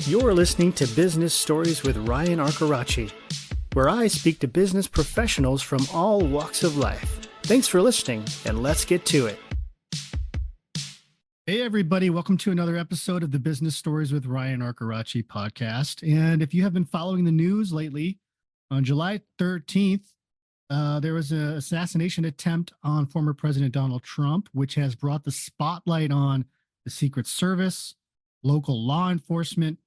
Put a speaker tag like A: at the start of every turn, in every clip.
A: You're listening to Business Stories with Ryan Arcaracci, where I speak to business professionals from all walks of life. Thanks for listening, and let's get to it. Hey, everybody. Welcome to another episode of the Business Stories with Ryan Arcaracci podcast. And if you have been following the news lately, on July 13th, there was an assassination attempt on former President Donald Trump, which has brought the spotlight on the Secret Service, local law enforcement,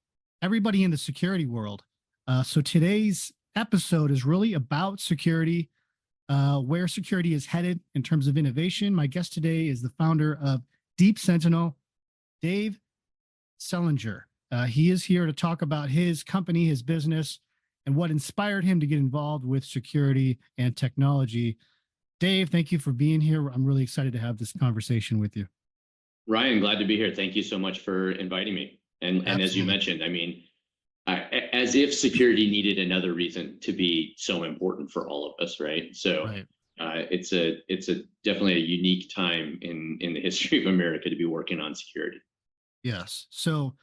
A: everybody in the security world. So today's episode is really about security, where security is headed in terms of innovation. My guest today is the founder of Deep Sentinel, Dave Selinger. He is here to talk about his company, his business, and what inspired him to get involved with security and technology. Dave, thank you for being here. I'm really excited to have this conversation with you.
B: Ryan, glad to be here. Thank you so much for inviting me. And as you mentioned, I mean, as if security needed another reason to be so important for all of us, right? So right. It's definitely a unique time in the history of America to be working on security. Yes.
A: So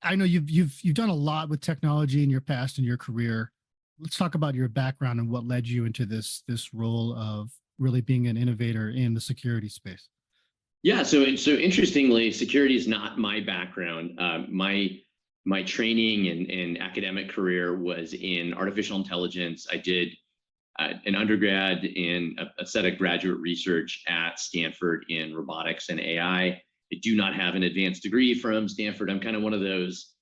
A: I know you've done a lot with technology in your past and your career. Let's talk about your background and what led you into this role of really being an innovator in the security space.
B: Yeah, so interestingly, security is not my background. My training and academic career was in artificial intelligence. I did an undergrad in a set of graduate research at Stanford in robotics and AI. I do not have an advanced degree from Stanford. I'm kind of one of those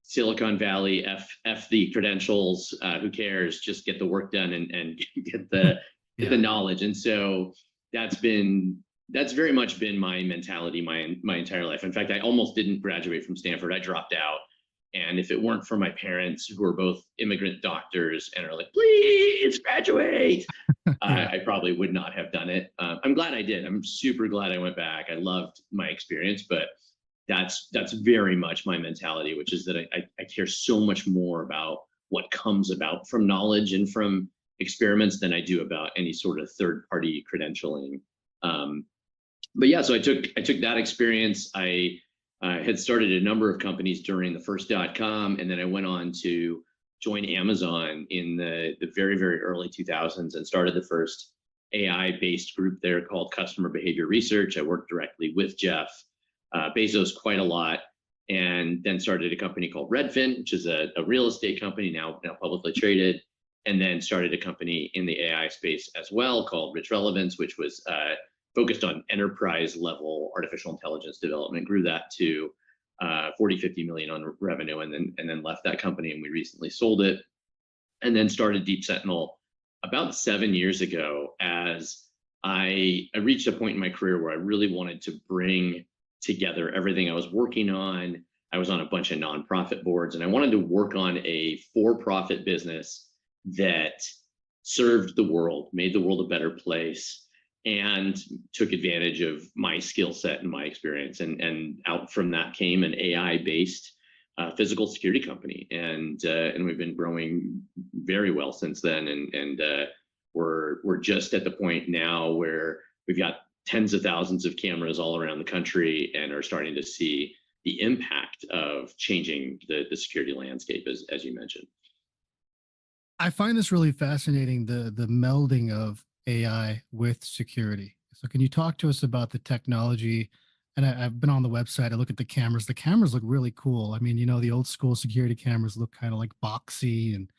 B: Silicon Valley F the credentials. Who cares? Just get the work done and get the knowledge. And so that's very much been my mentality my entire life. In fact, I almost didn't graduate from Stanford. I dropped out. And if it weren't for my parents, who are both immigrant doctors and are like, please graduate, I probably would not have done it. I'm glad I did. I'm super glad I went back. I loved my experience, but that's very much my mentality, which is that I care so much more about what comes about from knowledge and from experiments than I do about any sort of third-party credentialing. But yeah, so I took that experience. I had started a number of companies during the first .com, and then I went on to join Amazon in the very, very early 2000s and started the first AI-based group there called Customer Behavior Research. I worked directly with Jeff Bezos quite a lot, and then started a company called Redfin, which is a real estate company now publicly traded, and then started a company in the AI space as well called Rich Relevance, which was focused on enterprise level artificial intelligence development, grew that to 50 million on revenue, and then left that company, and we recently sold it, and then started Deep Sentinel about 7 years ago as I reached a point in my career where I really wanted to bring together everything I was working on. I was on a bunch of nonprofit boards, and I wanted to work on a for-profit business that served the world, made the world a better place, and took advantage of my skill set and my experience. And out from that came an AI-based physical security company. And we've been growing very well since then. And we're just at the point now where we've got tens of thousands of cameras all around the country and are starting to see the impact of changing the security landscape, as you mentioned.
A: I find this really fascinating, the melding of AI with security. So can you talk to us about the technology? And I've been on the website. I look at the cameras. The cameras look really cool. I mean, the old school security cameras look kind of like boxy and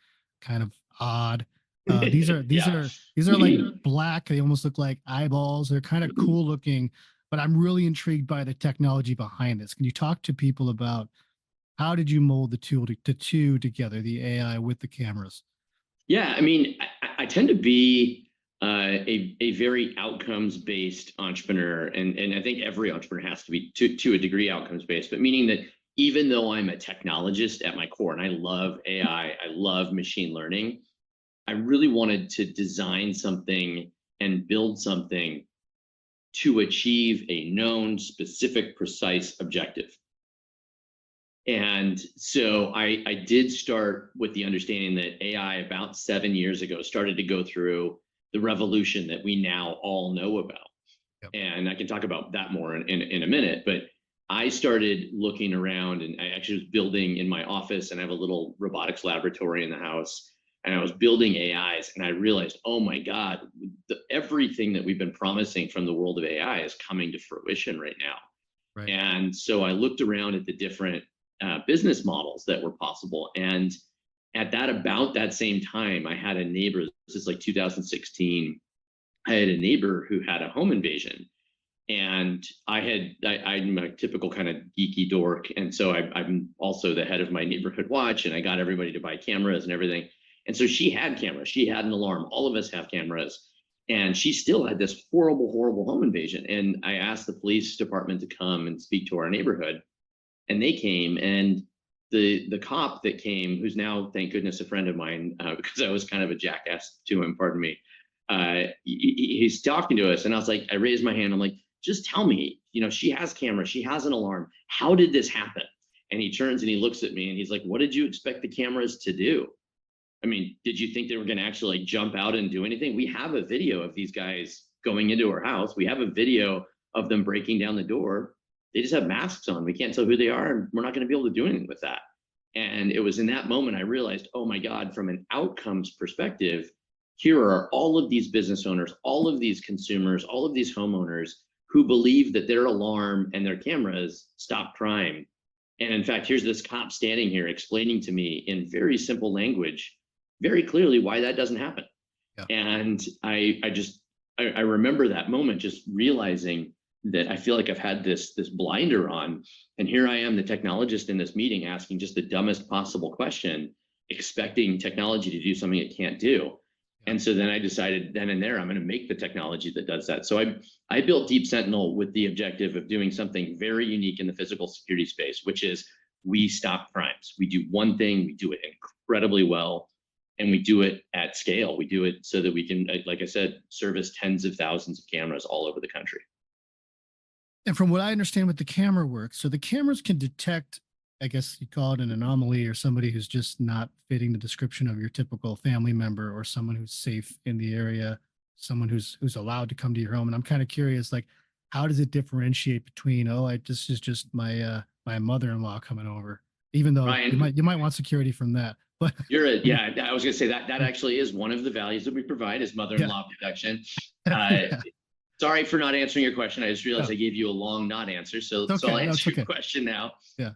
A: kind of odd. These are like black. They almost look like eyeballs. They're kind of cool looking, but I'm really intrigued by the technology behind this. Can you talk to people about how did you mold the two together, the AI with the cameras?
B: Yeah, I mean, I tend to be a very outcomes-based entrepreneur, and I think every entrepreneur has to be to a degree outcomes-based, but meaning that even though I'm a technologist at my core and I love AI, I love machine learning, I really wanted to design something and build something to achieve a known, specific, precise objective. And so I did start with the understanding that AI about 7 years ago started to go through the revolution that we now all know about. Yep. And I can talk about that more in a minute, but I started looking around, and I actually was building in my office, and I have a little robotics laboratory in the house, and I was building AIs, and I realized, oh my God, everything that we've been promising from the world of AI is coming to fruition right now.
A: Right.
B: And so I looked around at the different business models that were possible. And at about that same time, I had a neighbor, this is like 2016, I had a neighbor who had a home invasion. And I'm a typical kind of geeky dork. And so I'm also the head of my neighborhood watch, and I got everybody to buy cameras and everything. And so she had cameras, she had an alarm. All of us have cameras. And she still had this horrible, horrible home invasion. And I asked the police department to come and speak to our neighborhood. And they came, and the cop that came, who's now, thank goodness, a friend of mine, because I was kind of a jackass to him, pardon me. He's talking to us, and I was like, I raised my hand. I'm like, just tell me, she has cameras, she has an alarm. How did this happen? And he turns and he looks at me and he's like, what did you expect the cameras to do? I mean, did you think they were going to actually like jump out and do anything? We have a video of these guys going into our house. We have a video of them breaking down the door. They just have masks on. We can't tell who they are, and we're not going to be able to do anything with that. And it was in that moment I realized, oh my God, from an outcomes perspective, here are all of these business owners, all of these consumers, all of these homeowners who believe that their alarm and their cameras stop crime. And in fact, here's this cop standing here explaining to me in very simple language, very clearly, why that doesn't happen. Yeah. And I remember that moment, just realizing that I feel like I've had this blinder on, and here I am, the technologist in this meeting, asking just the dumbest possible question, expecting technology to do something it can't do. And so then I decided then and there, I'm going to make the technology that does that. So I built Deep Sentinel with the objective of doing something very unique in the physical security space, which is we stop crimes. We do one thing, we do it incredibly well, and we do it at scale. We do it so that we can, like I said, service tens of thousands of cameras all over the country.
A: And from what I understand with the camera works, so the cameras can detect, I guess you call it an anomaly, or somebody who's just not fitting the description of your typical family member, or someone who's safe in the area, someone who's allowed to come to your home. And I'm kind of curious, like, how does it differentiate between, this is just my my mother-in-law coming over, even though Ryan, you might want security from that. But
B: I was gonna say that actually is one of the values that we provide is mother-in-law protection. Sorry for not answering your question. I just realized I gave you a long not answer. So I'll answer your question now. Yeah.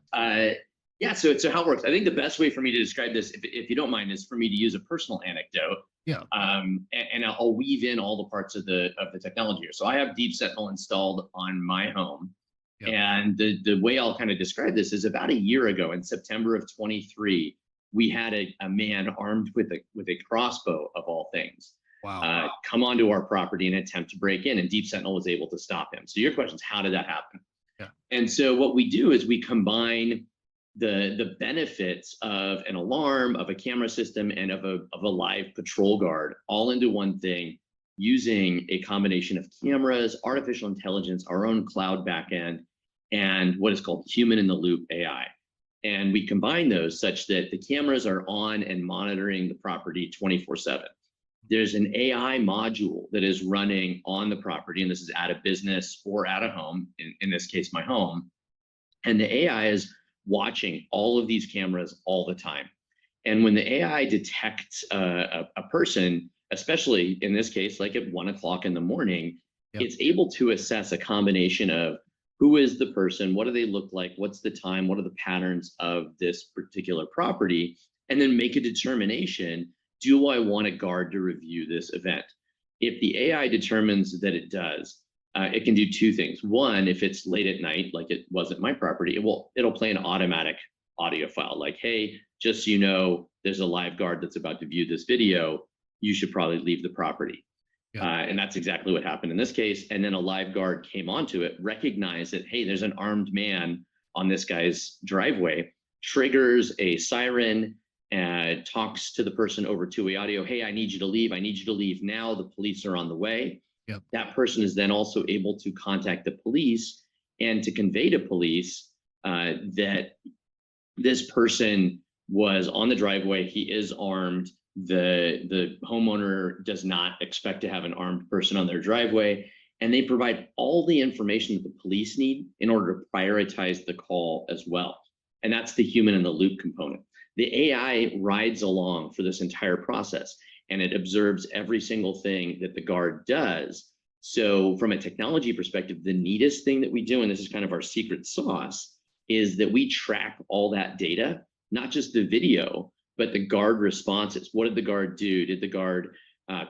B: So how it works. I think the best way for me to describe this, if you don't mind, is for me to use a personal anecdote.
A: Yeah.
B: And I'll weave in all the parts of the technology here. So I have Deep Sentinel installed on my home. Yeah. And the way I'll kind of describe this is about a year ago in September of 23, we had a man armed with a crossbow, of all things.
A: Wow.
B: Come onto our property and attempt to break in, and Deep Sentinel was able to stop him. So your question is, how did that happen?
A: Yeah.
B: And so what we do is we combine the benefits of an alarm, of a camera system, and of a live patrol guard all into one thing, using a combination of cameras, artificial intelligence, our own cloud backend, and what is called human in the loop AI. And we combine those such that the cameras are on and monitoring the property 24/7. There's an AI module that is running on the property, and this is at a business or at a home, in this case, my home. And the AI is watching all of these cameras all the time. And when the AI detects a person, especially in this case, like at 1 o'clock in the morning, it's able to assess a combination of who is the person, what do they look like, what's the time, what are the patterns of this particular property, and then make a determination. Do I want a guard to review this event? If the AI determines that it does, it can do two things. One, if it's late at night, like it was at my property, it'll play an automatic audio file like, hey, just so you know, there's a live guard that's about to view this video. You should probably leave the property. And that's exactly what happened in this case. And then a live guard came onto it, recognized that, hey, there's an armed man on this guy's driveway, triggers a siren, and talks to the person over two-way audio. Hey, I need you to leave. I need you to leave now. The police are on the way.
A: Yep.
B: That person is then also able to contact the police and to convey to police that this person was on the driveway. He is armed. The homeowner does not expect to have an armed person on their driveway. and they provide all the information that the police need in order to prioritize the call as well. And that's the human in the loop component. The AI rides along for this entire process, and it observes every single thing that the guard does. So from a technology perspective, the neatest thing that we do, and this is kind of our secret sauce, is that we track all that data, not just the video, but the guard responses. What did the guard do? Did the guard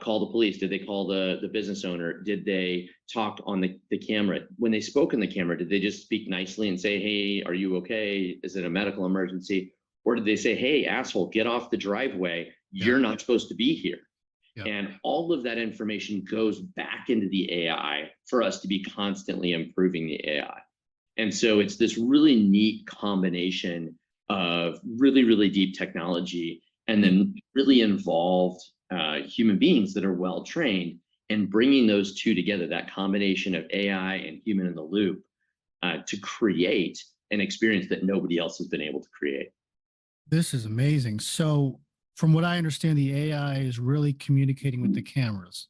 B: call the police? Did they call the business owner? Did they talk on the camera? When they spoke on the camera, did they just speak nicely and say, hey, are you okay? Is it a medical emergency? Or did they say, hey, asshole, get off the driveway. You're not supposed to be here. And all of that information goes back into the AI for us to be constantly improving the AI. And so it's this really neat combination of really, really deep technology and then really involved human beings that are well trained, and bringing those two together, that combination of AI and human in the loop, to create an experience that nobody else has been able to create.
A: This is amazing. So from what I understand, the AI is really communicating with the cameras.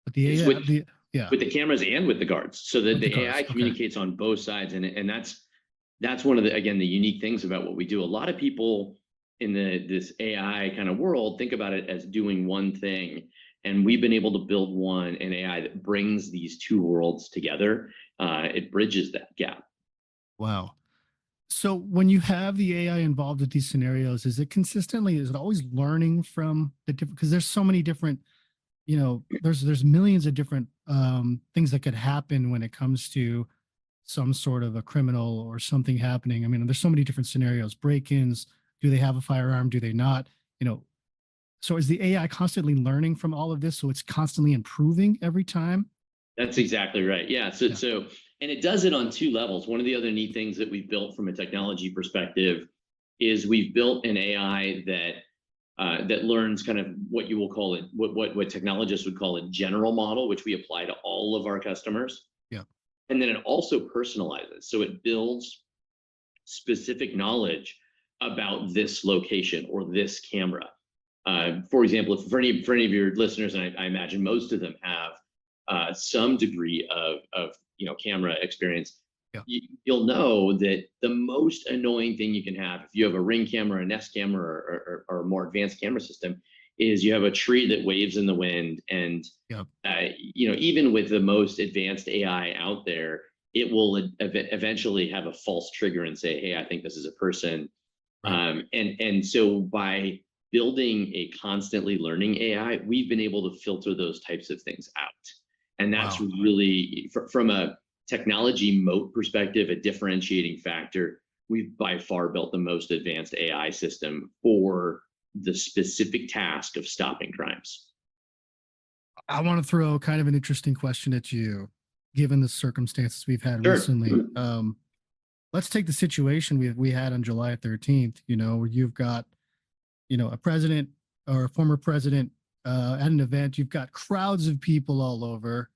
A: But the
B: It's
A: AI,
B: with the cameras and with the guards, so that the AI communicates on both sides, and that's one of the, again, the unique things about what we do. A lot of people in this AI kind of world think about it as doing one thing, and we've been able to build an AI that brings these two worlds together. It bridges that gap.
A: Wow. So when you have the AI involved with these scenarios, is it always learning from the different, because there's so many different, there's millions of different things that could happen when it comes to some sort of a criminal or something happening. I mean, there's so many different scenarios, break-ins, do they have a firearm? Do they not? So is the AI constantly learning from all of this? So it's constantly improving every time?
B: That's exactly right. Yeah. So, and it does it on two levels. One of the other neat things that we've built from a technology perspective is we've built an AI that learns kind of what you will call it, what technologists would call a general model, which we apply to all of our customers.
A: Yeah.
B: And then it also personalizes. So it builds specific knowledge about this location or this camera. For example, for any of your listeners, and I imagine most of them have some degree of camera experience, you'll know that the most annoying thing you can have if you have a Ring camera, a Nest camera, or a more advanced camera system is you have a tree that waves in the wind. And even with the most advanced AI out there, it will eventually have a false trigger and say, hey, I think this is a person. And so by building a constantly learning AI, we've been able to filter those types of things out. And that's really, from a technology moat perspective, a differentiating factor. We've by far built the most advanced AI system for the specific task of stopping crimes.
A: I want to throw kind of an interesting question at you, given the circumstances we've had recently. Let's take the situation we had on July 13th, where you've got, a president or a former president at an event. You've got crowds of people all over.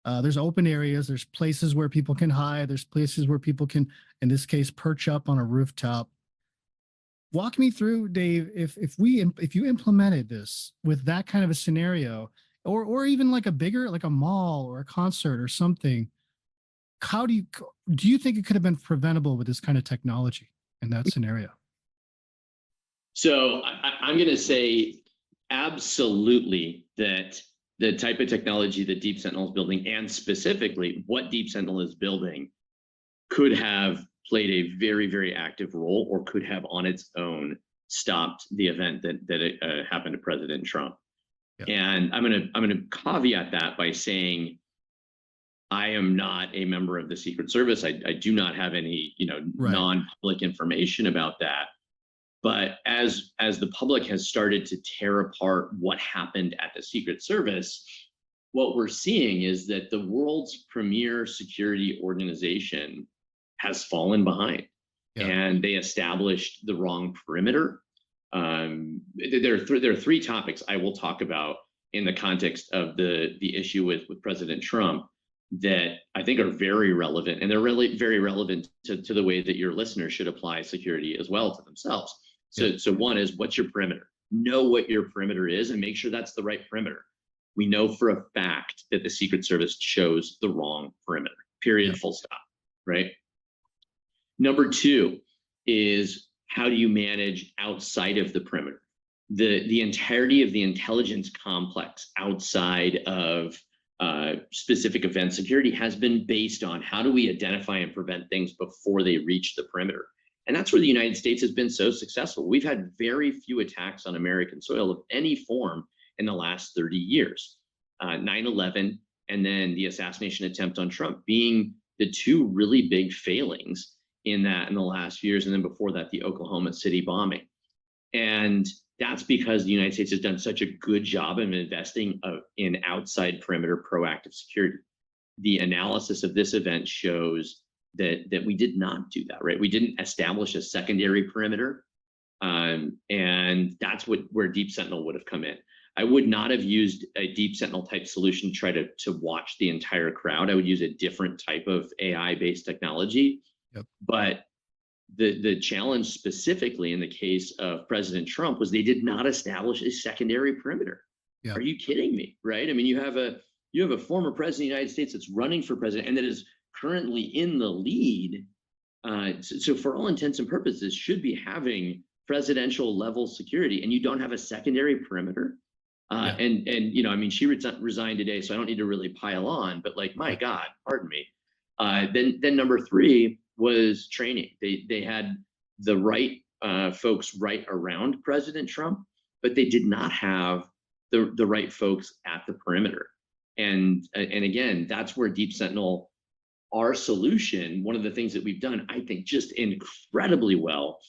A: There's open areas. There's places where people can hide. There's places where people can, in this case, perch up on a rooftop. Walk me through, Dave, if you implemented this with that kind of a scenario, or even like a mall or a concert or something, how do you think it could have been preventable with this kind of technology in that scenario?
B: So I'm going to say absolutely that the type of technology that Deep Sentinel is building, and specifically what Deep Sentinel is building, could have played a very, very active role, or could have on its own stopped the event that happened to President Trump. And I'm gonna caveat that by saying I am not a member of the Secret Service. I do not have any non-public information about that. But as the public has started to tear apart what happened at the Secret Service, what we're seeing is that the world's premier security organization has fallen behind, and they established the wrong perimeter. There are three topics I will talk about in the context of the issue with President Trump that I think are very relevant, and they're really very relevant to the way that your listeners should apply security as well to themselves. So one is, what's your perimeter? Know what your perimeter is and make sure that's the right perimeter. we know for a fact that the Secret Service chose the wrong perimeter, period,
A: Yep.
B: full stop, right? Number two is, how do you manage outside of the perimeter? The entirety of the intelligence complex outside of specific event security has been based on how do we identify and prevent things before they reach the perimeter. And that's where the United States has been so successful. We've had very few attacks on American soil of any form in the last 30 years. 9/11 and then the assassination attempt on Trump being the two really big failings in the last few years. And then before that, the Oklahoma City bombing. And that's because the United States has done such a good job of investing in outside perimeter proactive security. The analysis of this event shows that we did not do that, right? We didn't establish a secondary perimeter. And that's where Deep Sentinel would have come in. I would not have used a Deep Sentinel type solution to try to watch the entire crowd. I would use a different type of AI-based technology.
A: Yep.
B: But the challenge specifically in the case of President Trump was they did not establish a secondary perimeter.
A: Yep.
B: Are you kidding me? Right? I mean, you have a former president of the United States that's running for president and that is currently in the lead. So for all intents and purposes, should be having presidential level security, and you don't have a secondary perimeter.
A: Yeah.
B: And you know, I mean, she resigned today, so I don't need to really pile on. But like, my God, pardon me. Then number three was training. They had the right folks right around President Trump, but they did not have the right folks at the perimeter. And again, that's where Deep Sentinel, our solution, one of the things that we've done, I think, just incredibly well,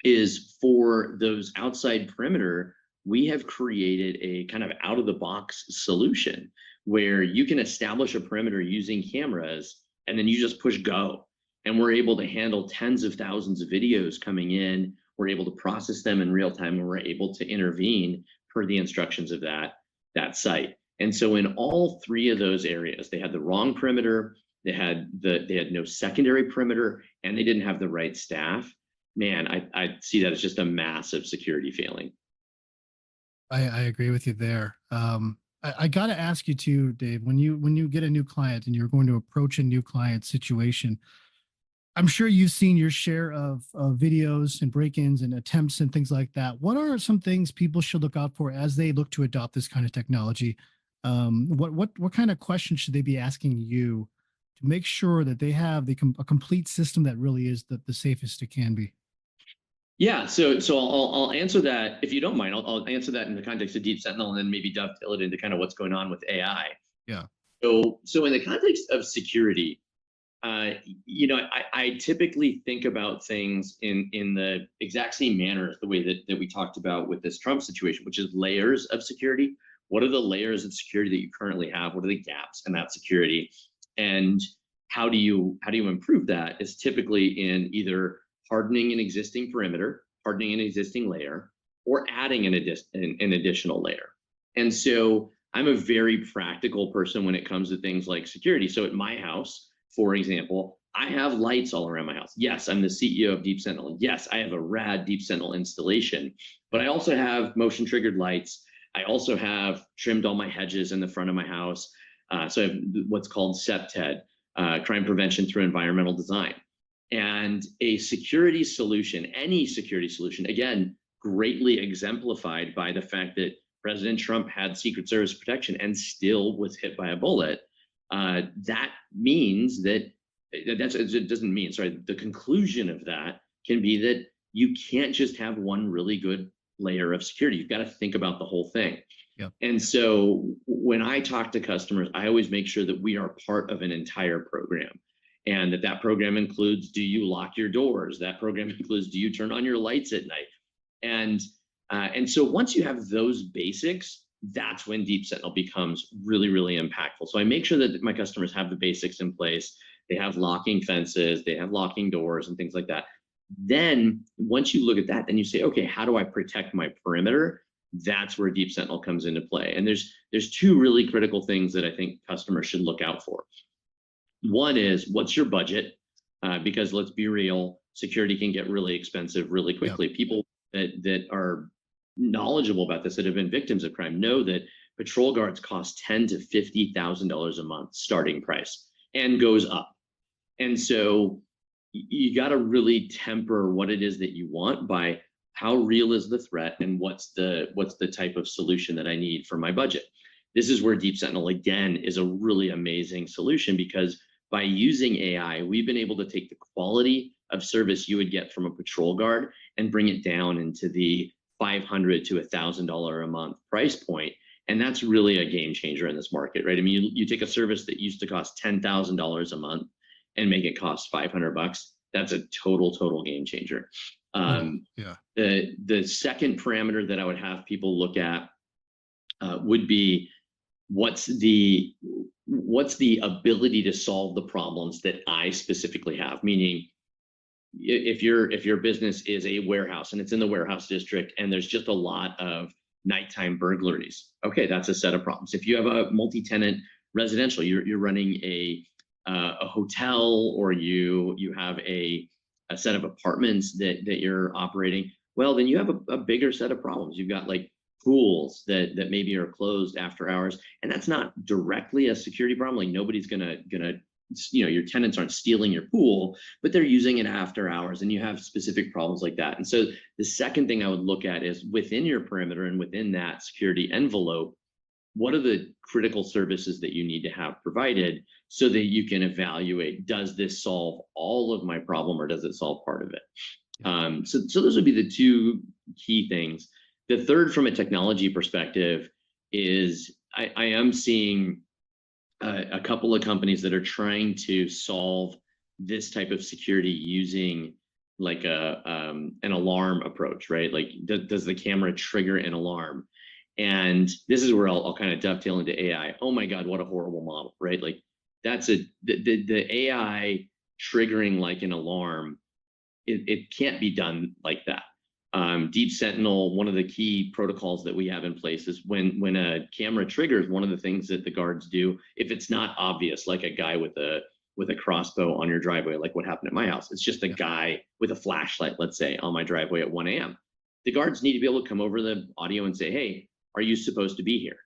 B: is for those outside perimeter, we have created a kind of out of the box solution where you can establish a perimeter using cameras and then you just push go. And we're able to handle tens of thousands of videos coming in. We're able to process them in real time, and we're able to intervene per the instructions of that site. And so in all three of those areas, they had the wrong perimeter, they had no secondary perimeter, and they didn't have the right staff. Man, I see that as just a massive security failing.
A: I agree with you there. I got to ask you too, Dave, when you get a new client and you're going to approach a new client situation, I'm sure you've seen your share of videos and break-ins and attempts and things like that. What are some things people should look out for as they look to adopt this kind of technology? What kind of questions should they be asking you to make sure that they have a complete system that really is the safest it can be?
B: Yeah, so I'll answer that, if you don't mind. I'll answer that in the context of Deep Sentinel, and then maybe dovetail it into kind of what's going on with AI.
A: Yeah.
B: So in the context of security, you know, I typically think about things in the exact same manner as the way that we talked about with this Trump situation, which is layers of security. What are the layers of security that you currently have? What are the gaps in that security? And how do you improve that? Is typically in either hardening an existing perimeter, hardening an existing layer, or adding an additional layer. And so I'm a very practical person when it comes to things like security. So at my house, for example, I have lights all around my house. Yes, I'm the CEO of Deep Sentinel. Yes, I have a rad Deep Sentinel installation, but I also have motion triggered lights. I also have trimmed all my hedges in the front of my house. So I have what's called CPTED, crime prevention through environmental design. And a security solution, any security solution, again, greatly exemplified by the fact that President Trump had Secret Service protection and still was hit by a bullet. That means that it doesn't mean, sorry, the conclusion of that can be that you can't just have one really good layer of security. You've got to think about the whole thing.
A: Yep.
B: And so when I talk to customers, I always make sure that we are part of an entire program. And that program includes, do you lock your doors? That program includes, do you turn on your lights at night? And so once you have those basics, that's when Deep Sentinel becomes really, really impactful. So I make sure that my customers have the basics in place. They have locking fences, they have locking doors and things like that. Then once you look at that, then you say, okay, how do I protect my perimeter? That's where Deep Sentinel comes into play. And there's two really critical things that I think customers should look out for. One is, what's your budget? Because let's be real, security can get really expensive really quickly. Yep. People that are knowledgeable about this, that have been victims of crime, know that patrol guards cost $10,000 to $50,000 a month starting price and goes up. And so you got to really temper what it is that you want by how real is the threat and what's the type of solution that I need for my budget. This is where Deep Sentinel, again, is a really amazing solution, because by using AI, we've been able to take the quality of service you would get from a patrol guard and bring it down into the $500 to $1,000 a month price point. And that's really a game changer in this market, right? I mean, you take a service that used to cost $10,000 a month and make it cost $500. That's a total game changer. The second parameter that I would have people look at would be what's the ability to solve the problems that I specifically have. Meaning, if your business is a warehouse and it's in the warehouse district and there's just a lot of nighttime burglaries, okay, that's a set of problems. If you have a multi-tenant residential, you're running a hotel, or you have a set of apartments that you're operating, well, then you have a bigger set of problems. You've got like pools that maybe are closed after hours, and that's not directly a security problem. Like, nobody's gonna your tenants aren't stealing your pool, but they're using it after hours, and you have specific problems like that. And so the second thing I would look at is, within your perimeter and within that security envelope, what are the critical services that you need to have provided so that you can evaluate, does this solve all of my problem or does it solve part of it? So those would be the two key things. The third, from a technology perspective, is I am seeing a couple of companies that are trying to solve this type of security using like an alarm approach, right? Like, does the camera trigger an alarm? And this is where I'll kind of dovetail into AI. Oh my God, what a horrible model, right? Like, that's the AI triggering like an alarm. It can't be done like that. Deep Sentinel, one of the key protocols that we have in place is when a camera triggers, one of the things that the guards do, if it's not obvious, like a guy with a crossbow on your driveway, like what happened at my house, it's just a guy with a flashlight, let's say, on my driveway at 1 a.m. The guards need to be able to come over the audio and say, hey, are you supposed to be here?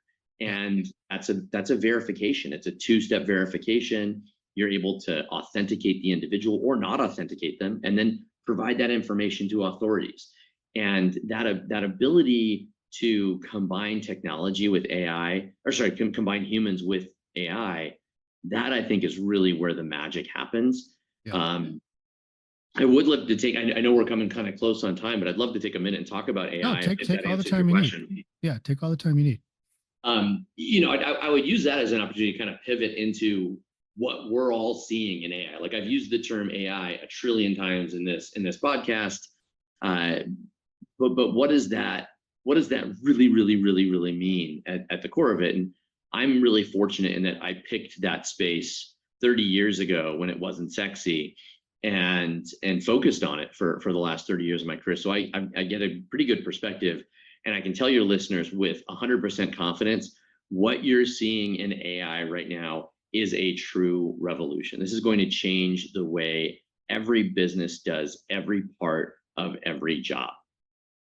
B: And that's a verification. It's a two-step verification. You're able to authenticate the individual or not authenticate them, and then provide that information to authorities. And that ability to combine technology with AI, combine humans with AI, that I think is really where the magic happens. I would love to take, I know we're coming kind of close on time, but I'd love to take a minute and talk about AI.
A: No, take all the time you need. Yeah, take all the time you need.
B: I would use that as an opportunity to kind of pivot into what we're all seeing in AI. Like, I've used the term AI a trillion times in this podcast. But what does that really mean at the core of it? And I'm really fortunate in that I picked that space 30 years ago when it wasn't sexy, and focused on it for the last 30 years of my career. So I get a pretty good perspective, and I can tell your listeners with 100% confidence, what you're seeing in AI right now is a true revolution. This is going to change the way every business does every part of every job.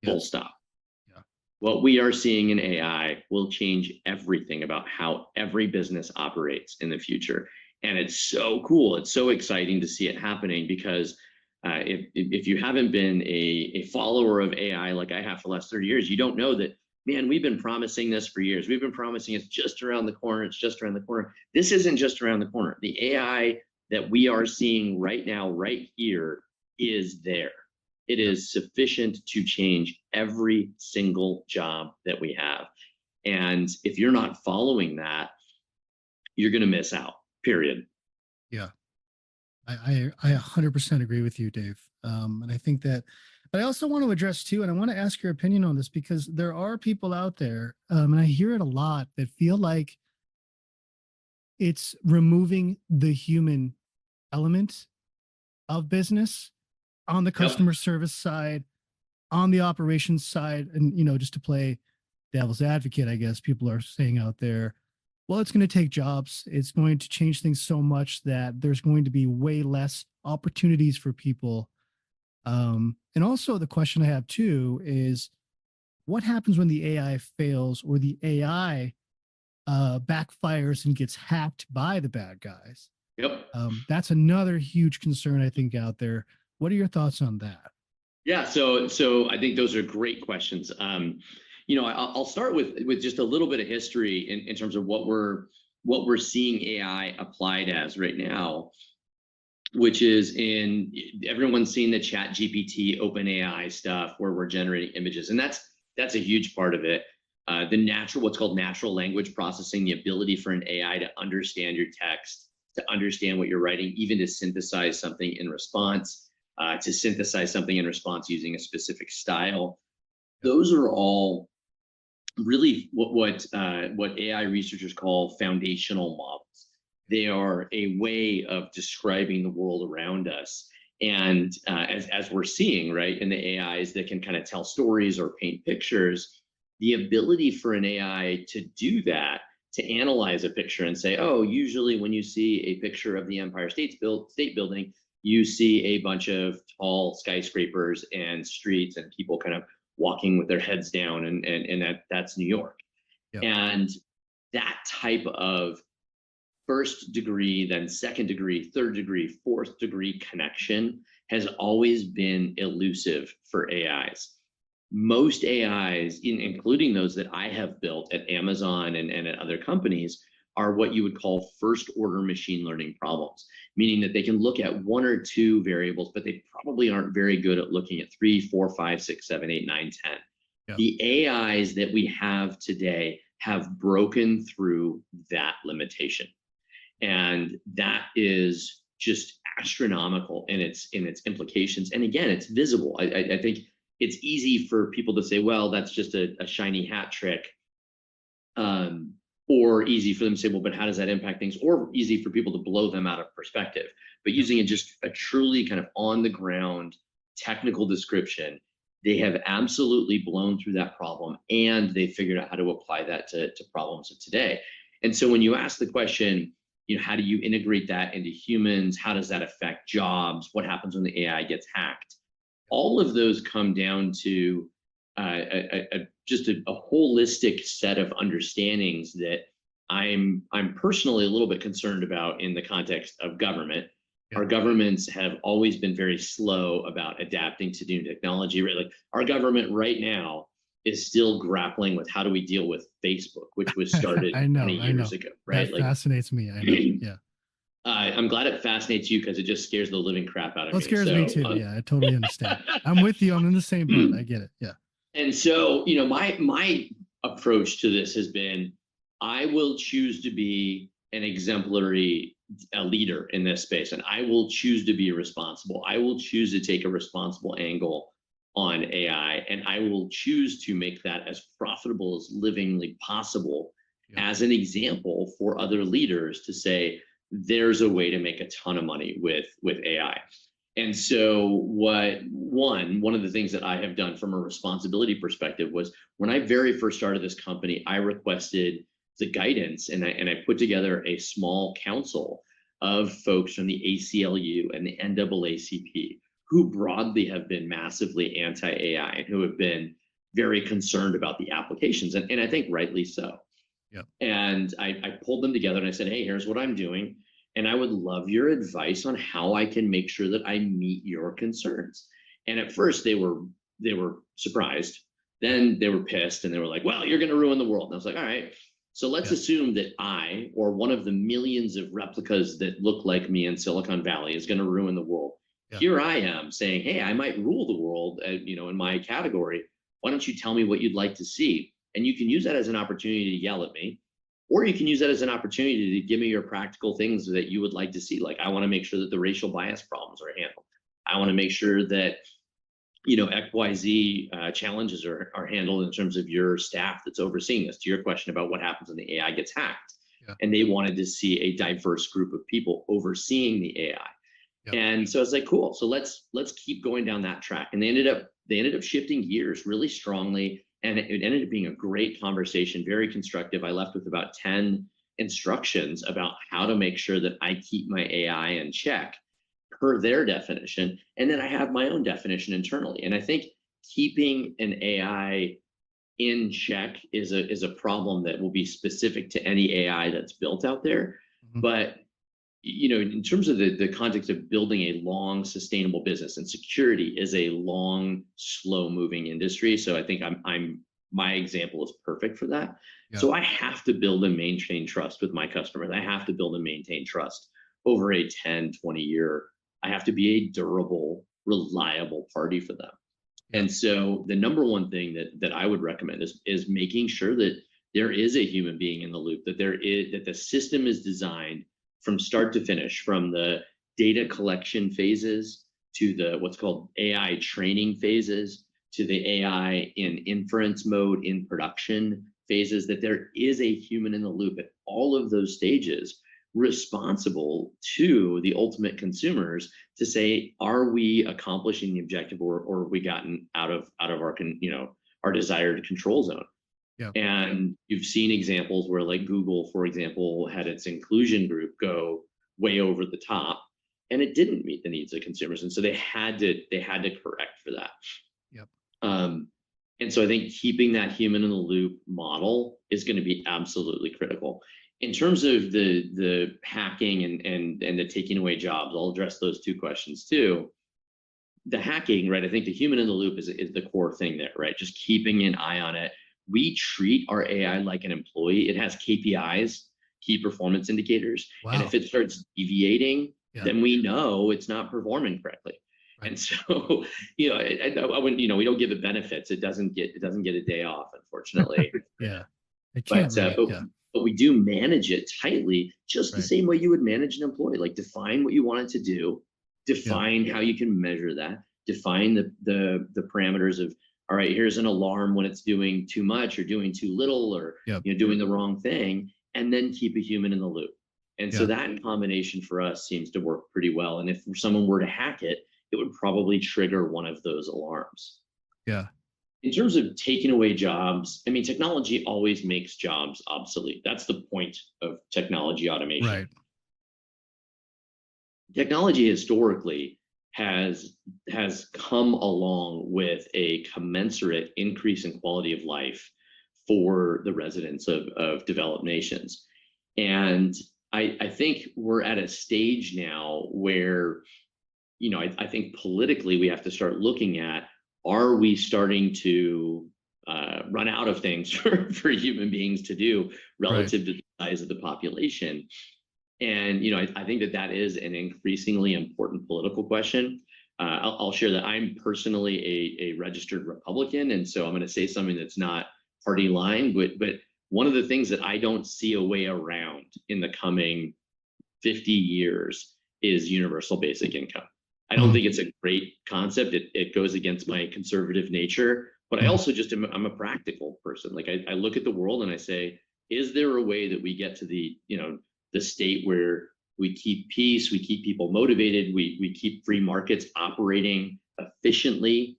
B: Full stop. What we are seeing in AI will change everything about how every business operates in the future. And it's so cool. It's so exciting to see it happening, because if you haven't been a follower of AI like I have for the last 30 years, you don't know that, man, we've been promising this for years. We've been promising it's just around the corner. It's just around the corner. This isn't just around the corner. The AI that we are seeing right now, right here, is there. It is sufficient to change every single job that we have. And if you're not following that, you're going to miss out, period.
A: Yeah. I 100% agree with you, Dave. And I think that, but I also want to address too, and I want to ask your opinion on this, because there are people out there, and I hear it a lot, that feel like it's removing the human element of business on the customer service side, on the operations side. And, just to play devil's advocate, I guess people are saying out there, well, it's going to take jobs. It's going to change things so much that there's going to be way less opportunities for people. And also the question I have too is, what happens when the AI fails, or the AI backfires and gets hacked by the bad guys.
B: Yep.
A: That's another huge concern, I think, out there. What are your thoughts on that?
B: Yeah, so I think those are great questions. I'll start with just a little bit of history in terms of what we're seeing AI applied as right now, which is everyone's seen the Chat GPT, OpenAI stuff where we're generating images, and that's a huge part of it. What's called natural language processing, the ability for an AI to understand your text, to understand what you're writing, even to synthesize something in response. Using a specific style. Those are all really what AI researchers call foundational models. They are a way of describing the world around us. And as we're seeing, right, in the AIs that can kind of tell stories or paint pictures, the ability for an AI to do that, to analyze a picture and say, oh, usually when you see a picture of the Empire State Building, you see a bunch of tall skyscrapers and streets and people kind of walking with their heads down, and that's New York. Yep. And that type of first degree, then second degree, third degree, fourth degree connection has always been elusive for AIs. Most AIs, including those that I have built at Amazon and at other companies, are what you would call first order machine learning problems, meaning that they can look at one or two variables, but they probably aren't very good at looking at 3, 4, 5, 6, 7, 8, 9, 10. Yep. The AIs that we have today have broken through that limitation. And that is just astronomical in its implications. And again, it's visible. I think it's easy for people to say, well, that's just a shiny hat trick. Or easy for them to say, well, but how does that impact things? Or easy for people to blow them out of perspective. But using just a truly kind of on the ground technical description, they have absolutely blown through that problem, and they figured out how to apply that to problems of today. And so when you ask the question, how do you integrate that into humans? How does that affect jobs? What happens when the AI gets hacked? All of those come down to just a holistic set of understandings that I'm personally a little bit concerned about in the context of government. Yeah. Our governments have always been very slow about adapting to new technology. Right? Like our government right now is still grappling with how do we deal with Facebook, which was started 20 years ago. Right?
A: That fascinates me. I know. Yeah.
B: I'm glad it fascinates you because it just scares the living crap out of me.
A: It scares me too. Yeah, I totally understand. I'm with you. I'm in the same boat. I get it. Yeah.
B: And so, my approach to this has been, I will choose to be an exemplary leader in this space, and I will choose to be responsible. I will choose to take a responsible angle on AI, and I will choose to make that as profitable as livingly possible as an example for other leaders to say, there's a way to make a ton of money with AI. And so one of the things that I have done from a responsibility perspective was when I very first started this company, I requested the guidance and I put together a small council of folks from the ACLU and the NAACP who broadly have been massively anti-AI and who have been very concerned about the applications. And I think rightly so. Yep. And I pulled them together and I said, hey, here's what I'm doing. And I would love your advice on how I can make sure that I meet your concerns. And at first they were surprised. Then they were pissed and they were like, well, you're going to ruin the world. And I was like, all right, so let's assume that I, or one of the millions of replicas that look like me in Silicon Valley, is going to ruin the world. Yeah. Here I am saying, hey, I might rule the world, in my category. Why don't you tell me what you'd like to see? And you can use that as an opportunity to yell at me. Or you can use that as an opportunity to give me your practical things that you would like to see. Like, I want to make sure that the racial bias problems are handled. I want to make sure that, XYZ challenges are handled in terms of your staff that's overseeing this. To your question about what happens when the AI gets hacked. Yeah. And they wanted to see a diverse group of people overseeing the AI. Yeah. And so I was like, cool. So let's keep going down that track. And they ended up shifting gears really strongly. And it ended up being a great conversation, very constructive. I left with about 10 instructions about how to make sure that I keep my AI in check per their definition. And then I have my own definition internally. And I think keeping an AI in check is a problem that will be specific to any AI that's built out there.
A: Mhm.
B: But in terms of the context of building a long, sustainable business, and security is a long, slow-moving industry. So I think my example is perfect for that.
A: Yeah.
B: So I have to build and maintain trust with my customers. I have to build and maintain trust over a 10, 20-year. I have to be a durable, reliable party for them.
A: Yeah.
B: And so the number one thing that I would recommend is making sure that there is a human being in the loop, that the system is designed from start to finish, from the data collection phases to the what's called AI training phases to the AI in inference mode in production phases, that there is a human in the loop at all of those stages, responsible to the ultimate consumers to say, are we accomplishing the objective, or have we gotten out of our desired control zone?
A: Yeah.
B: And you've seen examples where, like, Google, for example, had its inclusion group go way over the top, and it didn't meet the needs of consumers, and so they had to correct for that.
A: Yep.
B: And so I think keeping that human in the loop model is going to be absolutely critical. In terms of the hacking and the taking away jobs, I'll address those two questions too. The hacking, right? I think the human in the loop is the core thing there, right? Just keeping an eye on it. We treat our AI like an employee. It has KPIs, key performance indicators.
A: Wow.
B: And if it starts deviating,
A: Yeah.
B: then we know it's not performing correctly. Right. And so, I wouldn't, we don't give it benefits. It doesn't get a day off, unfortunately.
A: Yeah. It can't
B: but we do manage it tightly, just the
A: Right.
B: same way you would manage an employee. Like, define what you want it to do, define how you can measure that, define the parameters of, all right, here's an alarm when it's doing too much or doing too little, or doing the wrong thing, and then keep a human in the loop. And so that combination for us seems to work pretty well. And if someone were to hack it, it would probably trigger one of those alarms.
A: Yeah.
B: In terms of taking away jobs, I mean, technology always makes jobs obsolete. That's the point of technology automation.
A: Right.
B: Technology historically has come along with a commensurate increase in quality of life for the residents of developed nations. And I think we're at a stage now where, I think politically we have to start looking at, are we starting to run out of things for human beings to do relative to the size of the population? And, I think that is an increasingly important political question. I'll share that I'm personally a registered Republican, and so I'm going to say something that's not party line, but one of the things that I don't see a way around in the coming 50 years is universal basic income. I don't think it's a great concept. It goes against my conservative nature, but I also I'm a practical person. Like, I look at the world and I say, is there a way that we get to the state where we keep peace, we keep people motivated, we keep free markets operating efficiently,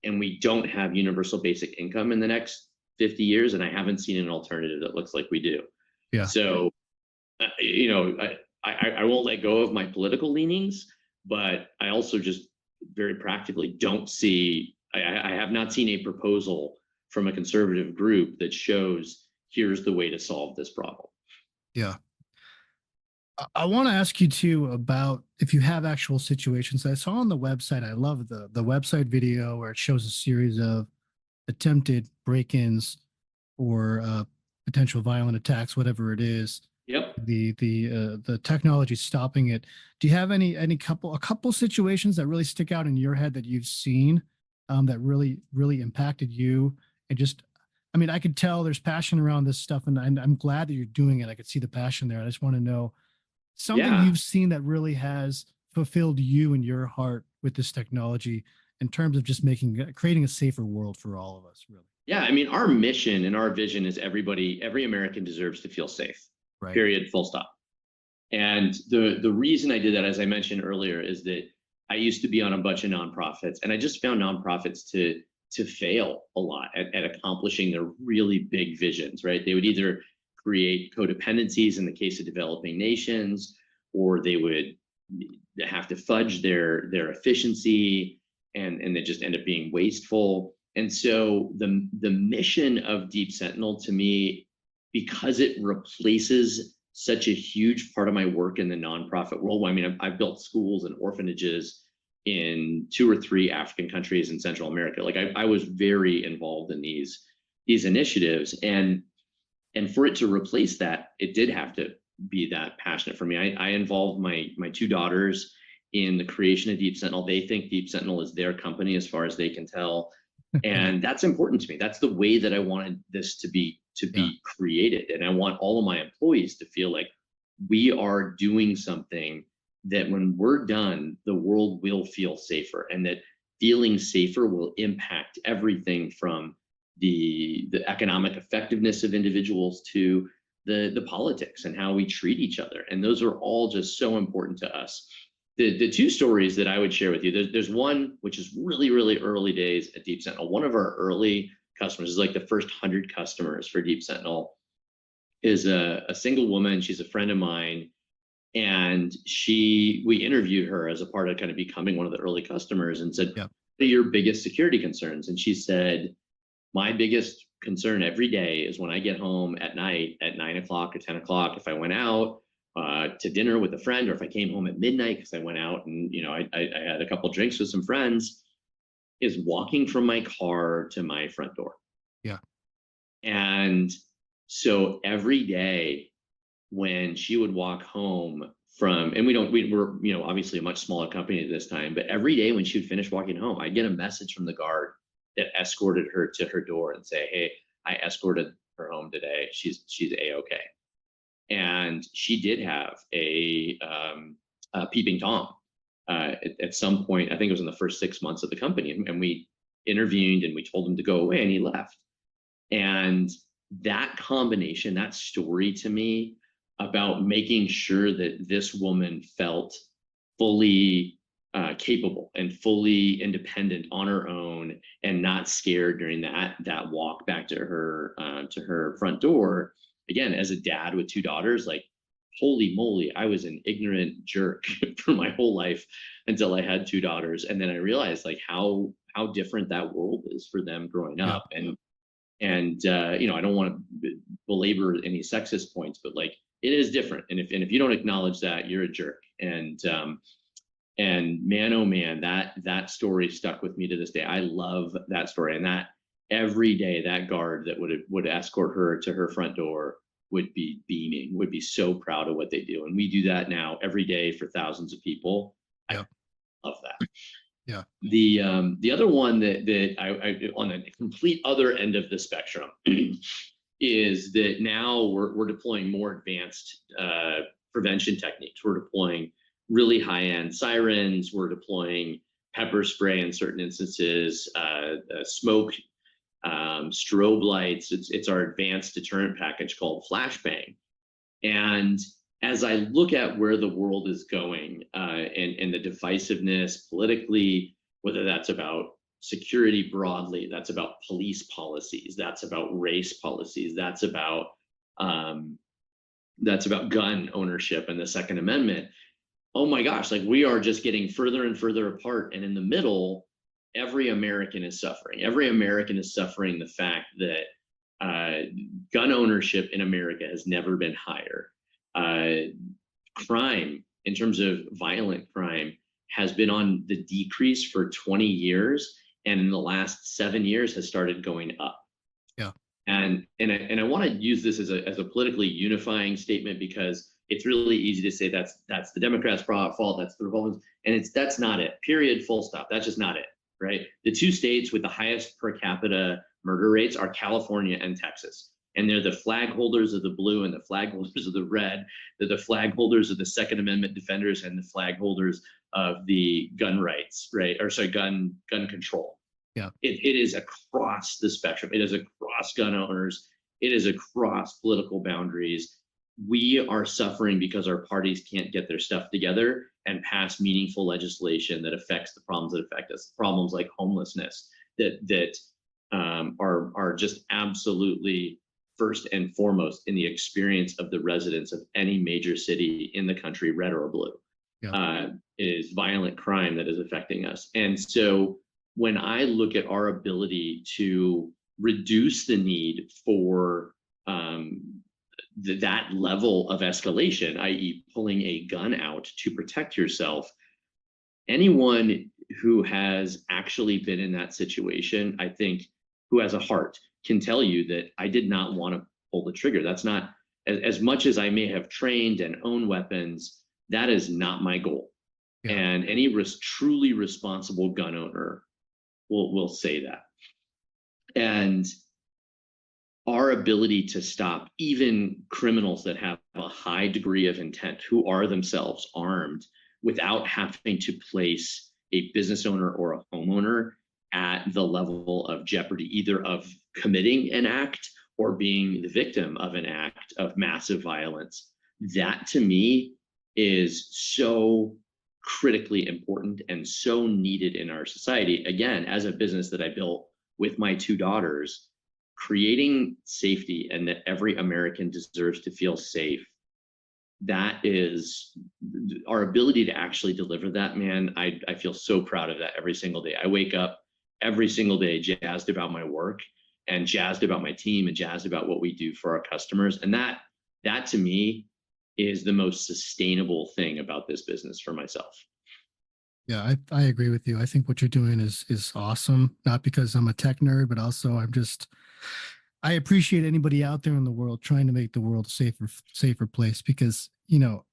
B: and we don't have universal basic income in the next 50 years? And I haven't seen an alternative that looks like we do.
A: Yeah.
B: So, I won't let go of my political leanings, but I also just very practically don't see, I have not seen a proposal from a conservative group that shows here's the way to solve this problem.
A: Yeah. I want to ask you too about if you have actual situations. I saw on the website, I love the website video where it shows a series of attempted break-ins or potential violent attacks, whatever it is.
B: Yep.
A: The technology stopping it. Do you have a couple situations that really stick out in your head that you've seen that really impacted you? And just, I mean, I could tell there's passion around this stuff, and I'm glad that you're doing it. I could see the passion there. I just want to know something you've seen that really has fulfilled you in your heart with this technology in terms of just creating a safer world for all of us, really.
B: Yeah, I mean, our mission and our vision is every American deserves to feel safe. Right. Period. Full stop. And the reason I did that, as I mentioned earlier, is that I used to be on a bunch of nonprofits, and I just found nonprofits to fail a lot at accomplishing their really big visions, right? They would either create codependencies in the case of developing nations, or they would have to fudge their efficiency, and they just end up being wasteful. And so the mission of Deep Sentinel to me, because it replaces such a huge part of my work in the nonprofit world. I mean, I've built schools and orphanages in 2 or 3 African countries in Central America. Like I was very involved in these initiatives, and for it to replace that, it did have to be that passionate for me. I involved my 2 daughters in the creation of Deep Sentinel. They think Deep Sentinel is their company as far as they can tell. And that's important to me. That's the way that I wanted this to be created. And I want all of my employees to feel like we are doing something that when we're done, the world will feel safer, and that feeling safer will impact everything from the economic effectiveness of individuals to the politics and how we treat each other. And those are all just so important to us. The 2 stories that I would share with you, there's one which is really, really early days at Deep Sentinel. One of our early customers is like the first 100 customers for Deep Sentinel is a single woman. She's a friend of mine. And we interviewed her as a part of kind of becoming one of the early customers, and said, what are your biggest security concerns? And she said, my biggest concern every day is when I get home at night at 9 o'clock or 10 o'clock, if I went out to dinner with a friend, or if I came home at midnight because I went out and I had a couple of drinks with some friends, is walking from my car to my front door.
A: Yeah.
B: And so every day when she would walk home from, and we were obviously a much smaller company at this time, but every day when she would finish walking home, I'd get a message from the guard that escorted her to her door and say, hey, I escorted her home today. She's A-okay. And she did have a peeping Tom at some point. I think it was in the first 6 months of the company, and we intervened and we told him to go away, and he left. And that combination, that story to me about making sure that this woman felt fully capable and fully independent on her own, and not scared during that walk back to her front door. Again, as a dad with 2 daughters, like, holy moly, I was an ignorant jerk for my whole life until I had 2 daughters. And then I realized like how different that world is for them growing up. And I don't want to belabor any sexist points, but like, it is different. And if you don't acknowledge that, you're a jerk. And man, oh man, that story stuck with me to this day. I love that story. And that every day, that guard that would escort her to her front door would be beaming, would be so proud of what they do. And we do that now every day for thousands of people. I love that.
A: Yeah.
B: The other one that I on the complete other end of the spectrum is that now we're deploying more advanced prevention techniques. We're deploying really high-end sirens. We're deploying pepper spray in certain instances, smoke, strobe lights. It's our advanced deterrent package called Flashbang. And as I look at where the world is going and the divisiveness politically, whether that's about security broadly, that's about police policies, that's about race policies, that's about gun ownership and the Second Amendment. Oh my gosh, like we are just getting further and further apart. And in the middle, every American is suffering. Every American is suffering the fact that gun ownership in America has never been higher. Crime, in terms of violent crime, has been on the decrease for 20 years. And in the last 7 years has started going up.
A: Yeah. And
B: I want to use this as a politically unifying statement, because it's really easy to say that's the Democrats' fault, that's the Republicans, and that's not it. Period. Full stop. That's just not it. Right. The 2 states with the highest per capita murder rates are California and Texas, and they're the flag holders of the blue and the flag holders of the red. They're the flag holders of the Second Amendment defenders and the flag holders of the gun rights, right? Or sorry, gun control.
A: Yeah.
B: It is across the spectrum. It is across gun owners. It is across political boundaries. We are suffering because our parties can't get their stuff together and pass meaningful legislation that affects the problems that affect us. Problems like homelessness that are just absolutely first and foremost in the experience of the residents of any major city in the country, red or blue. Is violent crime that is affecting us. And so when I look at our ability to reduce the need for that level of escalation, i.e., pulling a gun out to protect yourself, anyone who has actually been in that situation, I think, who has a heart, can tell you that I did not want to pull the trigger. That's not, as much as I may have trained and owned weapons, that is not my goal. Yeah. And any truly responsible gun owner will say that. And our ability to stop even criminals that have a high degree of intent, who are themselves armed, without having to place a business owner or a homeowner at the level of jeopardy, either of committing an act or being the victim of an act of massive violence. That, to me, is so critically important and so needed in our society. Again, as a business that I built with my two daughters, creating safety and that every American deserves to feel safe. That is our ability to actually deliver that, man. I feel so proud of that every single day. I wake up every single day jazzed about my work and jazzed about my team and jazzed about what we do for our customers. And that to me is the most sustainable thing about this business for myself.
A: Yeah, I agree with you. I think what you're doing is awesome. Not because I'm a tech nerd, but also I appreciate anybody out there in the world trying to make the world a safer place, because, you know,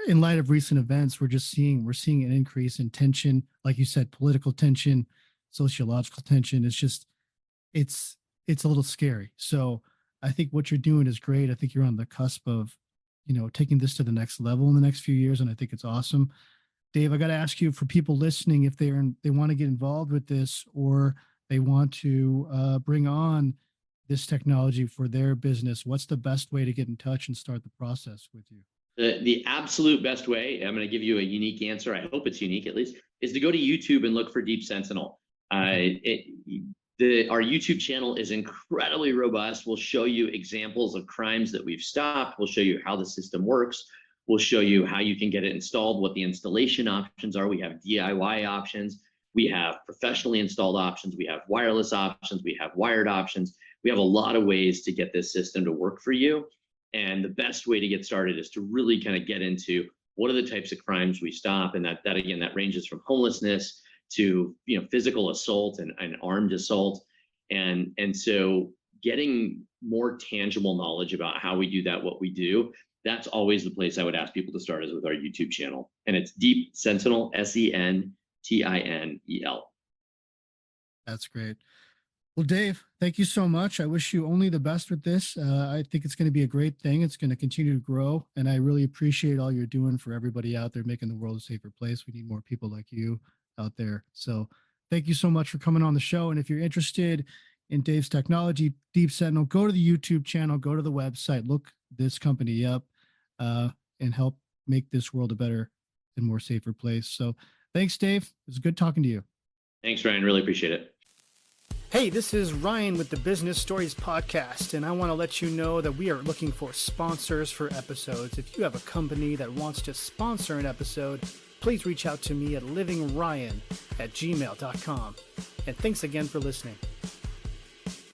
A: in light of recent events, we're seeing an increase in tension, like you said, political tension, sociological tension. It's a little scary. So I think what you're doing is great. I think you're on the cusp of, you know, taking this to the next level in the next few years, and I think it's awesome. Dave, I got to ask you, for people listening, if they want to get involved with this, or they want to bring on this technology for their business, what's the best way to get in touch and start the process with you?
B: The absolute best way, I'm going to give you a unique answer, I hope it's unique at least, is to go to YouTube and look for Deep Sentinel. Our YouTube channel is incredibly robust. We'll show you examples of crimes that we've stopped. We'll show you how the system works. We'll show you how you can get it installed, what the installation options are. We have DIY options. We have professionally installed options. We have wireless options. We have wired options. We have a lot of ways to get this system to work for you. And the best way to get started is to really kind of get into what are the types of crimes we stop. And that again, that ranges from homelessness to, you know, physical assault and armed assault. And so getting more tangible knowledge about how we do that, what we do, that's always the place I would ask people to start, is with our YouTube channel. And it's Deep Sentinel, Sentinel.
A: That's great. Well, Dave, thank you so much. I wish you only the best with this. I think it's going to be a great thing. It's going to continue to grow. And I really appreciate all you're doing for everybody out there, making the world a safer place. We need more people like you out there. So thank you so much for coming on the show. And if you're interested in Dave's technology, Deep Sentinel, go to the YouTube channel, go to the website, look this company up, and help make this world a better and more safer place. So thanks, Dave. It was good talking to you.
B: Thanks, Ryan. Really appreciate it.
A: Hey, this is Ryan with the Business Stories Podcast, and I want to let you know that we are looking for sponsors for episodes. If you have a company that wants to sponsor an episode, please reach out to me at livingryan@gmail.com. And thanks again for listening.